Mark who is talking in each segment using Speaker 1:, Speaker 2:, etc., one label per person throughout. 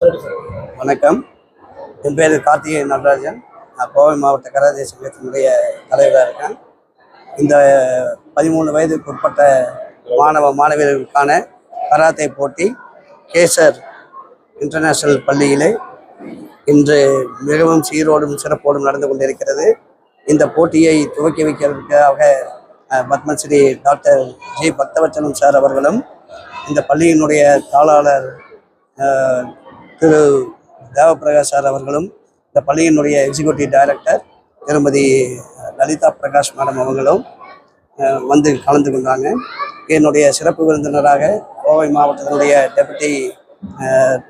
Speaker 1: வணக்கம். என் பேர் கார்த்திகை நடராஜன். நான் கோவை மாவட்ட கராத்தே சங்கத்தினுடைய தலைவராக இருக்கேன். இந்த 13 வயதுக்கு உட்பட்ட மாணவியர்களுக்கான கராத்தே போட்டி கேசர் இன்டர்நேஷனல் பள்ளியிலே இன்று மிகவும் சீரோடும் சிறப்போடும் நடந்து கொண்டிருக்கிறது. இந்த போட்டியை துவக்கி வைக்கிறதுக்காக Padmashri doctor G Bhaktavatsalam sir அவர்களும், இந்த பள்ளியினுடைய தாளாளர் திரு தேவப்பிரகாஷ் சார் அவர்களும், இந்த பள்ளியினுடைய எக்ஸிக்யூட்டிவ் டைரக்டர் திருமதி லலிதா பிரகாஷ் மேடம் அவர்களும் வந்து கலந்து கொண்டாங்க. என்னுடைய சிறப்பு விருந்தினராக கோவை மாவட்டத்தினுடைய deputy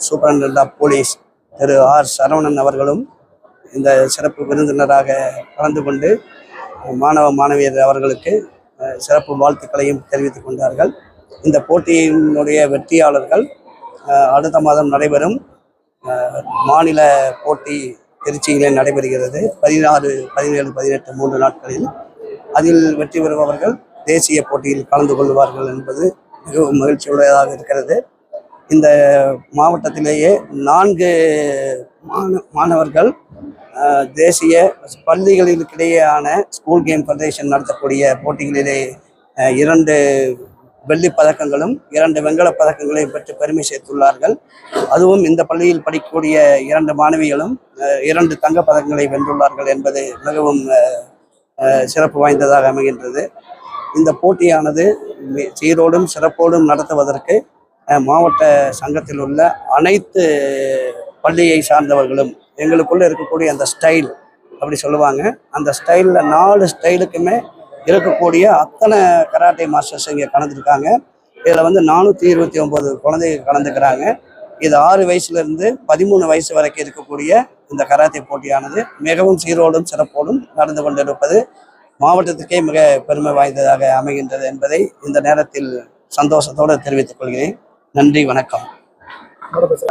Speaker 1: superintendent of police Thiru R Saravanan அவர்களும் இந்த சிறப்பு விருந்தினராக கலந்து கொண்டு மாணவியர் அவர்களுக்கு சிறப்பு வாழ்த்துக்களையும் தெரிவித்துக் கொண்டார்கள். இந்த போட்டியினுடைய வெற்றியாளர்கள் அடுத்த மாதம் நடைபெறும் மாநில போட்டி திருச்சியிலே நடைபெறுகிறது. 16, 17, 18 3 நாட்களில். அதில் வெற்றி பெறுபவர்கள் தேசிய போட்டியில் கலந்து கொள்வார்கள் என்பது மிகவும் மகிழ்ச்சியுடையதாக இருக்கிறது. இந்த மாவட்டத்திலேயே 4 மாணவர்கள் தேசிய பள்ளிகளிடையேயான ஸ்கூல் கேம் ஃபெடரேஷன் நடத்தக்கூடிய போட்டிகளிலே 2 வெள்ளிப் பதக்கங்களும் 2 வெண்கலப் பதக்கங்களையும் பெற்று பெருமை சேர்த்துள்ளார்கள். அதுவும் இந்த பள்ளியில் படிக்கக்கூடிய 2 மாணவிகளும் 2 தங்கப் பதக்கங்களை வென்றுள்ளார்கள் என்பது மிகவும் சிறப்பு வாய்ந்ததாக அமைகின்றது. இந்த போட்டியானது சீரோடும் சிறப்போடும் நடத்துவதற்கு மாவட்ட சங்கத்தில் உள்ள அனைத்து பள்ளியை சார்ந்தவர்களும், எங்களுக்குள்ள இருக்கக்கூடிய அந்த ஸ்டைல் அப்படி சொல்லுவாங்க, அந்த ஸ்டைலில் 4 ஸ்டைலுக்குமே இருக்கக்கூடிய அத்தனை கராட்டே மாஸ்டர்ஸ் இங்கே கலந்துருக்காங்க. இதில் 429 குழந்தைகள் கலந்துக்கிறாங்க. இது 6 வயசுலேருந்து 13 வயசு வரைக்கும் இருக்கக்கூடிய இந்த கராத்தே போட்டியானது மிகவும் சீரோடும் சிறப்போடும் நடந்து கொண்டிருப்பது மாவட்டத்துக்கே மிக பெருமை வாய்ந்ததாக அமைகின்றது என்பதை இந்த நேரத்தில் சந்தோஷத்தோடு தெரிவித்துக் கொள்கிறேன். நன்றி, வணக்கம்.